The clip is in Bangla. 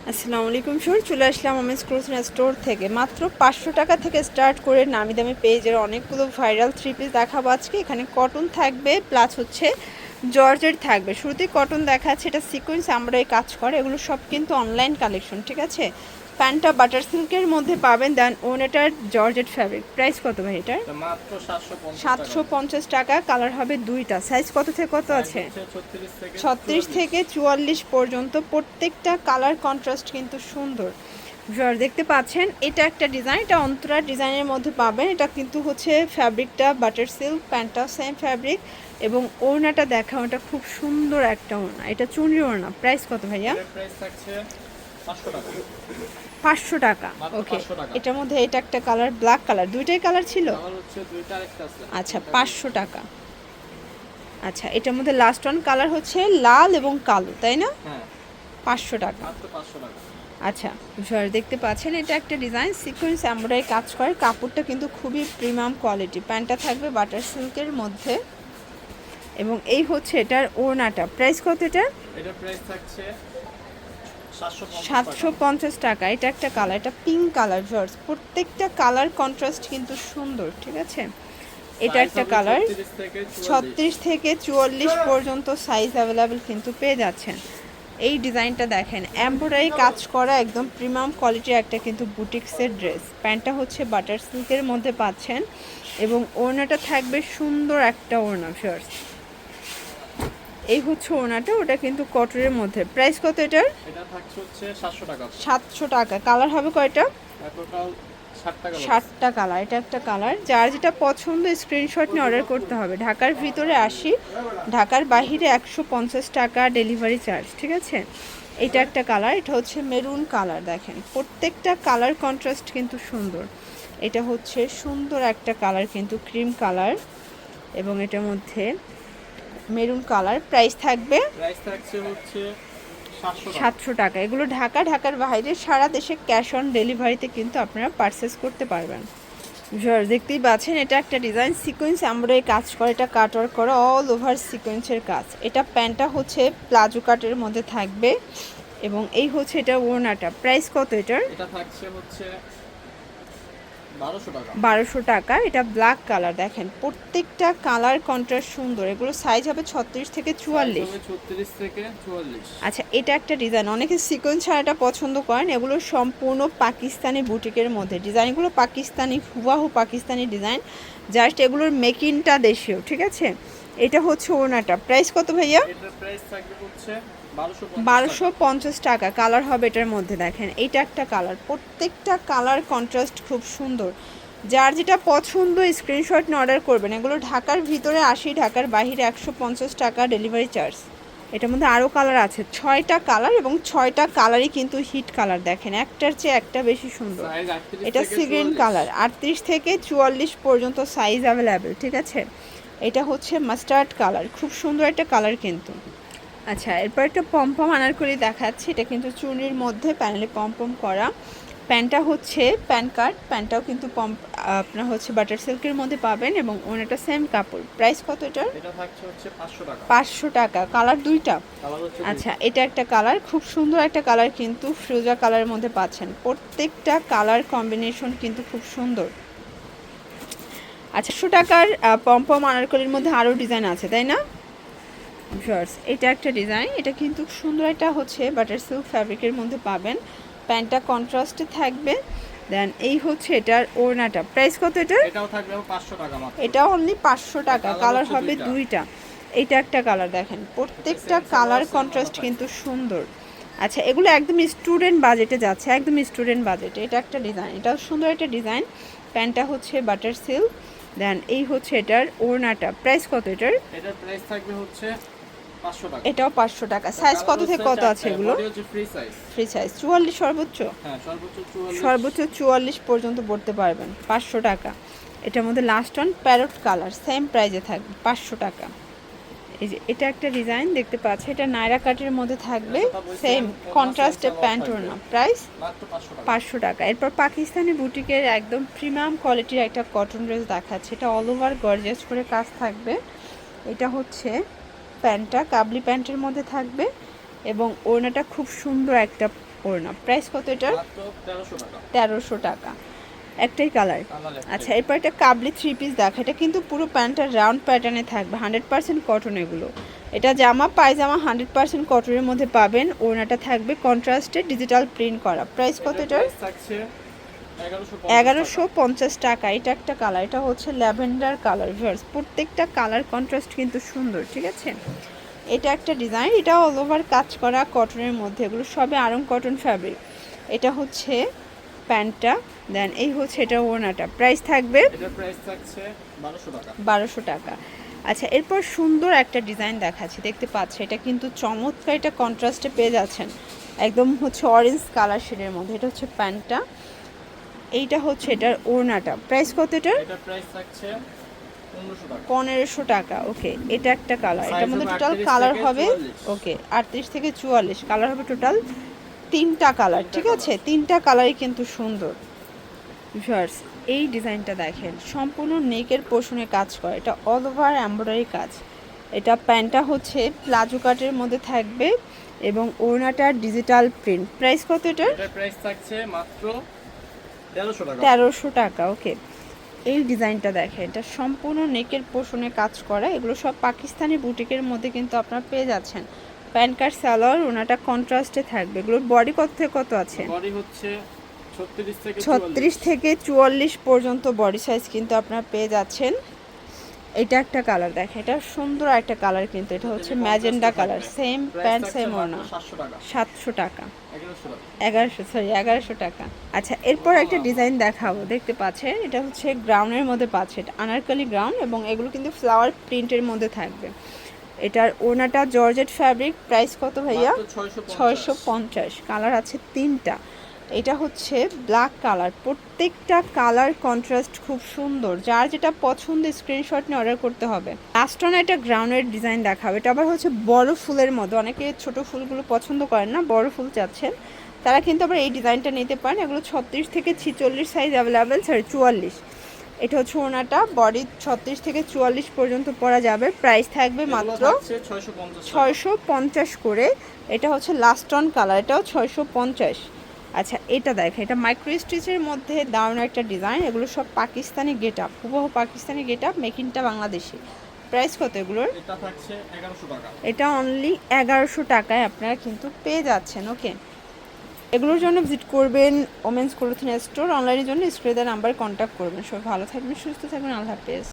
আসসালামু আলাইকুম স্যার, চলে আসলাম আমিজ ক্লোথিং স্টোর থেকে। মাত্র 500 টাকা থেকে স্টার্ট করে নামি দামি পেজের অনেকগুলো ভাইরাল থ্রি পিস দেখাবো আজকে। এখানে কটন থাকবে প্লাস হচ্ছে জর্জেট থাকবে। শুরুতেই কটন দেখাচ্ছে, এটা সিকোয়েন্স আমরাই কাজ করে, এগুলো সব কিন্তু অনলাইন কালেকশন, ঠিক আছে। প্যান্টটা বাটার সিল্কের মধ্যে পাবেন, দেন ওনেটার জর্জেট ফ্যাব্রিক। প্রাইস কত ভাই এটার? মাত্র 750 টাকা। কালার হবে দুইটা। সাইজ কত থেকে কত আছে? 36 থেকে 44 পর্যন্ত। প্রত্যেকটা কালার কন্ট্রাস্ট কিন্তু সুন্দর। দেখতে পাচ্ছেন, এটা একটা ডিজাইন, এটা অন্তরা ডিজাইনের মধ্যে পাবেন। এটা কিন্তু হচ্ছে ফ্যাব্রিকটা বাটার সিল্ক, প্যান্টটাও সেম ফ্যাব্রিক এবং ওড়নাটা দেখা, ওটা খুব সুন্দর একটা ওড়না। এটা চুনরি ওড়না। প্রাইস কত ভাইয়া? 500 টাকা। ওকে, এটার মধ্যে এটা একটা কালার, ব্ল্যাক কালার, দুইটাই কালার ছিল। আচ্ছা, 500 টাকা। আচ্ছা, এটার মধ্যে লাস্ট ওয়ান কালার হচ্ছে লাল এবং কালো, তাই না? 500 টাকা। আচ্ছা, দেখতে পাচ্ছেন, এটা একটা ডিজাইন, সিকোয়েন্স এমব্রয়ডারি কাজ করে, কাপড়টা কিন্তু খুবই প্রিমিয়াম কোয়ালিটি। প্যান্টটা থাকবে বাটার সিল্কের মধ্যে এবং এই হচ্ছে এটার ওড়নাটা। প্রাইস কত এটা? এটার প্রাইস থাকছে 750 টাকা। এটা একটা কালার, এটা পিঙ্ক কালার। প্রত্যেকটা কালার কন্ট্রাস্ট কিন্তু সুন্দর, ঠিক আছে। এটা একটা কালার, 36 থেকে 44 পর্যন্ত সাইজ অ্যাভেলেবেল কিন্তু পেয়ে যাচ্ছেন। এই ডিজাইনটা দেখেন, এমব্রয়ডারি কাজ করা একদম প্রিমিয়াম কোয়ালিটির একটা কিন্তু বুটিক্সের ড্রেস। প্যান্টটা হচ্ছে বাটার সিল্কের মধ্যে পাচ্ছেন এবং ওড়নাটা থাকবে সুন্দর একটা ওড়না। ফিয়ার্স, এই হচ্ছে ওড়নাটা, ওটা কিন্তু কটনের মধ্যে। প্রাইস কত এটার? এটা থাকছে হচ্ছে 700 টাকা। 700 টাকা। কালার হবে কয়টা? টোটাল 60টা কালার। এটা একটা কালার, যার যেটা পছন্দ স্ক্রিনশট নিয়ে অর্ডার করতে হবে। ঢাকার ভিতরে 80, ঢাকার বাহিরে 150 টাকা ডেলিভারি চার্জ, ঠিক আছে। এটা একটা কালার, এটা হচ্ছে মেরুন কালার। দেখেন প্রত্যেকটা কালার কন্ট্রাস্ট কিন্তু সুন্দর। এটা হচ্ছে সুন্দর একটা কালার কিন্তু ক্রিম কালার এবং এটার মধ্যে মেরুন কালার। প্রাইস থাকবে হচ্ছে 700 টাকা। এগুলো ঢাকার বাইরে সারা দেশে ক্যাশ অন ডেলিভারিতে কিন্তু আপনারা পারচেস করতে পারবেন। দেখতেই পাচ্ছেন, এটা একটা ডিজাইন, সিকোয়েন্স এমব্রয়ডারি কাজ করে, এটা কাট ওয়ার্ক করা, অল ওভার সিকোয়েন্সের কাজ। এটা প্যান্টটা হচ্ছে প্লাজো কাটের মধ্যে থাকবে এবং এই হচ্ছে এটা ওড়নাটা। প্রাইস কত এটার? এটা থাকছে হচ্ছে 1200 টাকা। এটা ব্ল্যাক কালার। দেখেন প্রত্যেকটা কালার কন্ট্রাস্ট সুন্দর। এগুলো সাইজ হবে 36 থেকে 44। আচ্ছা, এটা একটা ডিজাইন, অনেকে সিকোয়েন্স ছাড়াটা পছন্দ করেন। এগুলো সম্পূর্ণ পাকিস্তানি বুটিকের মধ্যে। ডিজাইনগুলো পাকিস্তানি, হুবাহু পাকিস্তানি ডিজাইন, জাস্ট এগুলোর মেকিংটা দেশীয়, ঠিক আছে। এটা হচ্ছে ওড়নাটা। প্রাইস কত ভাইয়া? এটার প্রাইস থাকবে হচ্ছে 1250 টাকা। কালার হবে এটার মধ্যে। দেখেন এটা একটা কালার, প্রত্যেকটা কালার কন্ট্রাস্ট খুব সুন্দর। যার যেটা পছন্দ স্ক্রিনশট নিয়ে অর্ডার করবেন। এগুলো ঢাকার ভিতরে 80, ঢাকার বাইরে 150 টাকা ডেলিভারি চার্জ। এটার মধ্যে আরও কালার আছে, 6টা কালার এবং 6টা কালারই কিন্তু হিট কালার। দেখেন একটার চেয়ে একটা বেশি সুন্দর। এটা সি গ্রিন কালার, 38 থেকে 44 পর্যন্ত সাইজ অ্যাভেলেবেল, ঠিক আছে। এটা হচ্ছে মাস্টার্ড কালার, খুব সুন্দর একটা কালার কিন্তু। আচ্ছা, এরপর একটা পমপম আনারকলি দেখাচ্ছি। এটা কিন্তু চুনির মধ্যে প্যানেলে পমপম করা। প্যান্টটা হচ্ছে প্যান কাট, প্যান্টটাও কিন্তু আপনার হচ্ছে বাটার সিল্কের মধ্যে পাবেন এবং ওনাটা সেম কাপড়। প্রাইস কত এটার? এটা থাকছে হচ্ছে 500 টাকা। 500 টাকা। কালার দুইটা। আচ্ছা, এটা একটা কালার, খুব সুন্দর একটা কালার কিন্তু ফিরোজা কালারের মধ্যে পাচ্ছেন। প্রত্যেকটা কালার কম্বিনেশন কিন্তু খুব সুন্দর। আচ্ছা, 100 টাকার পমপম আনারকলির মধ্যে আরও ডিজাইন আছে, তাই না? এটা একটা ডিজাইন, এটা কিন্তু সুন্দর একটা হচ্ছে বাটার সিল্ক ফ্যাব্রিকের মধ্যে পাবেন। প্যান্টটা কন্ট্রাস্টে থাকবে। দেন এই হচ্ছে এটার ওড়নাটা। প্রাইস কত এটার? এটাও থাকবে 500 টাকা মাত্র। এটা অনলি 500 টাকা। কালার হবে দুইটা। এটা একটা কালার। দেখেন প্রত্যেকটা কালার কন্ট্রাস্ট কিন্তু সুন্দর। আচ্ছা, এগুলো একদম স্টুডেন্ট বাজেটে যাচ্ছে, একদম স্টুডেন্ট বাজেটে। এটা একটা ডিজাইন, এটাও সুন্দর একটা ডিজাইন। প্যান্টটা হচ্ছে বাটার সিল্ক। দেন এই হচ্ছে এটার ওড়নাটা। প্রাইস কত এটার? এটার প্রাইস থাকবে হচ্ছে 500 টাকা। এটাও 500 টাকা। সাইজ কত থেকে কত আছে এগুলো? ফ্রি সাইজ 44 সর্বোচ্চ। হ্যাঁ, সর্বোচ্চ 44 পর্যন্ত পড়তে পারবেন। 500 টাকা। এটার মধ্যে last one parrot colour, same প্রাইজে থাকবে 500 টাকা। এই যে এটা একটা ডিজাইন দেখতে পাচ্ছি, এটা নায়রা কাটের মধ্যে থাকবে, সেম কন্ট্রাস্টে প্যান্ট ওড়না। প্রাইস মাত্র 500 টাকা। এরপর পাকিস্তানি বুটিকের একদম প্রিমিয়াম কোয়ালিটির একটা কটন ড্রেস দেখাচ্ছে। এটা অল ওভার গর্জিয়াস করে কাজ থাকবে। এটা হচ্ছে প্যান্টটা কাবলি প্যান্টের মধ্যে থাকবে এবং ওড়নাটা খুব সুন্দর একটা ওড়না। প্রাইস কত এটার? মাত্র 1300 টাকা। 1300 টাকা। একটাই কালার। কালার একটাই। আচ্ছা, এরপর একটা কাবলি থ্রি পিস দেখা, এটা কিন্তু পুরো প্যান্টটা রাউন্ড প্যাটার্নে থাকবে, 100% কটন এগুলো। এটা জামা পায়জামা 100% কটনের মধ্যে পাবেন। ওড়নাটা থাকবে কন্ট্রাস্টে ডিজিটাল প্রিন্ট করা। প্রাইস কত এটার? প্রাইস থাকছে 1150 টাকা। এটা একটা কালার, এটা হচ্ছে ল্যাভেন্ডার কালার। ভিউয়ার্স, প্রত্যেকটা কালার কন্ট্রাস্ট কিন্তু সুন্দর, ঠিক আছে। এটা একটা ডিজাইন, এটা অল ওভার কাজ করা কটনের মধ্যে, এগুলো সবে আরং কটন ফ্যাব্রিক। এটা হচ্ছে প্যান্টটা, দেন এই হচ্ছে এটা ওড়নাটা। প্রাইস থাকবে এটার প্রাইস থাকছে 1200 টাকা। 1200 টাকা। আচ্ছা, এরপর সুন্দর একটা ডিজাইন দেখাচ্ছি, দেখতে পাচ্ছি এটা কিন্তু চমৎকার, এটা কন্ট্রাস্টে পেয়ে যাচ্ছেন, একদম হচ্ছে অরেঞ্জ কালার শেডের মধ্যে। এটা হচ্ছে প্যান্টটা, এইটা হচ্ছে এটার ওড়নাটা। প্রাইস কত এটার? এটার প্রাইস থাকছে 1500 টাকা। 1500 টাকা। ওকে, এটা একটা কালার, Size এটার মধ্যে হবে টোটাল 38 কালার থেকে হবে 44 ওকে 38 থেকে 44 কালার হবে, টোটাল 3টা কালার, ঠিক আছে। 3টা কালারই কিন্তু সুন্দর। ভিউয়ার্স, এই ডিজাইনটা দেখেন, সম্পূর্ণ নেকের পোর্শনে কাজ করে, এটা অল ওভার এমব্রয়ডারি কাজ। এটা প্যান্টটা হচ্ছে প্লাজো কাটের মধ্যে থাকবে এবং ওড়নাটা ডিজিটাল প্রিন্ট। প্রাইস কত এটার? এটার প্রাইস থাকছে মাত্র 1300 টাকা। 1300 টাকা। ওকে, এই ডিজাইনটা দেখেন, এটা সম্পূর্ণ নেকের পোর্শনে কাজ করা, এগুলো সব পাকিস্তানি বুটিকের মধ্যে কিন্তু আপনারা পেয়ে যাচ্ছেন। প্যান্ট কাট সালোয়ার, ওনাটা কন্ট্রাস্টে থাকবে। এগুলোর বডি কত থেকে কত আছে? বডি হচ্ছে 36 থেকে 36 থেকে 44 পর্যন্ত বডি সাইজ কিন্তু আপনারা পেয়ে যাচ্ছেন। এটা একটা কালার দেখেন, এটা সুন্দর একটা কালার, কিন্তু এটা হচ্ছে magenta colour, same pant same ওড়না। 700 টাকা। 700 টাকা। 1100 টাকা। 1100 টাকা। আচ্ছা, এরপর একটা ডিজাইন দেখাবো, দেখতে পাচ্ছেন এটা হচ্ছে গ্রাউন্ডের মধ্যে পাচ্ছে, এটা আনারকলি গ্রাউন্ড এবং এগুলো কিন্তু ফ্লাওয়ার প্রিন্টের মধ্যে থাকবে। এটার ওড়নাটা জর্জেট ফ্যাব্রিক। প্রাইস কত ভাইয়া? মাত্র 650। 650। কালার আছে 3টা। এটা হচ্ছে ব্ল্যাক কালার, প্রত্যেকটা কালার কন্ট্রাস্ট খুব সুন্দর, যার যেটা পছন্দ স্ক্রিনশট নিয়ে অর্ডার করতে হবে। লাস্ট অন একটা গ্রাউন্ডের ডিজাইন দেখাবে, এটা আবার হচ্ছে বড় ফুলের মধ্যে, অনেকে ছোট ফুলগুলো পছন্দ করেন না, বড় ফুল চাচ্ছেন তারা কিন্তু আবার এই ডিজাইনটা নিতে পারেন। এগুলো 36 থেকে 46 সাইজ অ্যাভেলেবেল, 44। এটা হচ্ছে ওনাটা, বডি 36 থেকে 44 পর্যন্ত পরা যাবে। প্রাইস থাকবে মাত্র 650 করে। এটা হচ্ছে লাস্ট অন কালার, এটাও 650। আচ্ছা, এটা দেখেন, এটা মাইক্রো স্টিচের মধ্যে দারুণ একটা ডিজাইন, এগুলো সব পাকিস্তানি গেট আপ, হুবহু পাকিস্তানি গেট আপ, মেকিংটা বাংলাদেশি। প্রাইস কত এগুলোর? এটা থাকছে 1100 টাকা। এটা অনলি 1100 টাকায় আপনারা কিন্তু পেয়ে যাচ্ছেন। ওকে, এগুলোর জন্য ভিজিট করবেন ওমেন্স ক্লোথিং স্টোর, অনলাইনের জন্য স্ক্রিনে দেওয়া নাম্বার কন্ট্যাক্ট করবেন। সবাই ভালো থাকবেন, সুস্থ থাকবেন, আল্লাহ হাফেজ।